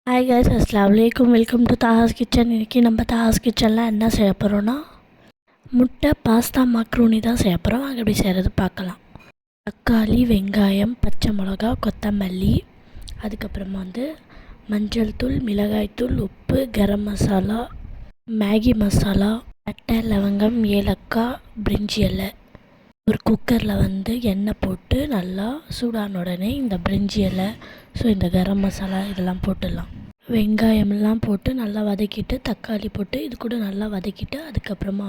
Hi guys, அஸ்ஸலாமு அலைக்கும். Welcome to Taha's kitchen. இன்றைக்கி நம்ம தாஹாஸ் கிச்சனில் என்ன செய்ய போகிறோன்னா முட்டை பாஸ்தா மக்ரூனி தான் செய்ய போகிறோம். வாங்க எப்படி செய்கிறது பார்க்கலாம். தக்காளி, வெங்காயம், பச்சை மிளகா, கொத்தமல்லி, அதுக்கப்புறமா மஞ்சள் தூள், மிளகாய் தூள், உப்பு, கரம் மசாலா, மேகி மசாலா, பட்டை, லவங்கம், ஏலக்காய், பிரிஞ்சி இலை. ஒரு குக்கரில் எண்ணெய் போட்டு நல்லா சூடான உடனே இந்த பிரிஞ்சி இலை, இந்த கரம் மசாலா இதெல்லாம் போட்டுடலாம். வெங்காயமெல்லாம் போட்டு நல்லா வதக்கிட்டு, தக்காளி போட்டு இது கூட நல்லா வதக்கிட்டு, அதுக்கப்புறமா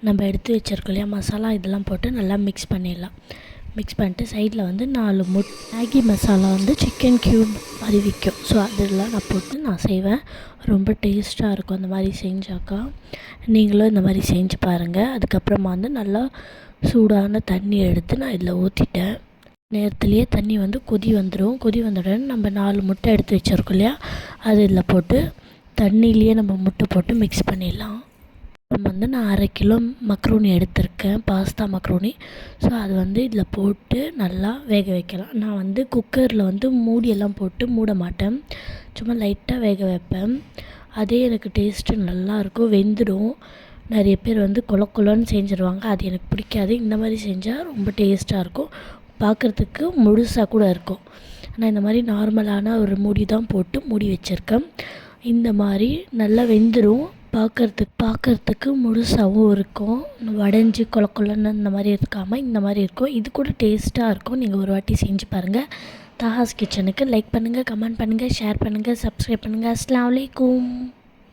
நம்ம எடுத்து வச்சுருக்கோம் இல்லையா மசாலா, இதெல்லாம் போட்டு நல்லா மிக்ஸ் பண்ணிடலாம். மிக்ஸ் பண்ணிட்டு சைடில் 4 மேகி மசாலா சிக்கன் க்யூப் மாதிரி விற்கும். அதெல்லாம் நான் போட்டு நான் செய்வேன். ரொம்ப டேஸ்ட்டாக இருக்கும் அந்த மாதிரி செஞ்சாக்கா. நீங்களும் இந்த மாதிரி செஞ்சு பாருங்கள். அதுக்கப்புறமா நல்லா சூடான தண்ணி எடுத்து நான் இதில் ஊற்றிட்டேன். நேரத்துலேயே தண்ணி கொதி வந்துடும். கொதி வந்த உடனே நம்ம 4 முட்டை எடுத்து வச்சுருக்கோம் இல்லையா, அது இதில் போட்டு தண்ணியிலேயே நம்ம முட்டை போட்டு மிக்ஸ் பண்ணிடலாம். அப்புறம் நான் 1/2 கிலோ மக்ரூனி எடுத்திருக்கேன், பாஸ்தா மக்ரூனி. அது இதில் போட்டு நல்லா வேக வைக்கலாம். நான் குக்கரில் மூடியெல்லாம் போட்டு மூட மாட்டேன், சும்மா லைட்டாக வேக வைப்பேன். அதே எனக்கு டேஸ்ட்டு நல்லாயிருக்கும், வெந்துடும். நிறைய பேர் கொலன்னு செஞ்சுருவாங்க, அது எனக்கு பிடிக்காது. இந்த மாதிரி செஞ்சால் ரொம்ப டேஸ்ட்டாக இருக்கும், பார்க்குறதுக்கு முழுசாக கூட இருக்கும். நான் இந்த மாதிரி நார்மலான ஒரு மூடி தான் போட்டு மூடி வச்சுருக்கேன். இந்த மாதிரி நல்லா வெந்துடும். பார்க்குறதுக்கு முழுசாகவும் இருக்கும், வடைஞ்சி கொலன்னு இந்த மாதிரி இருக்காமல் இந்த மாதிரி இருக்கும். இது கூட டேஸ்ட்டாக இருக்கும். நீங்கள் ஒரு வாட்டி செஞ்சு பாருங்கள். தாஹாஸ் கிச்சனுக்கு லைக் பண்ணுங்கள், கமெண்ட் பண்ணுங்கள், ஷேர் பண்ணுங்கள், சப்ஸ்கிரைப் பண்ணுங்கள். அஸ்ஸலாமு அலைக்கும்.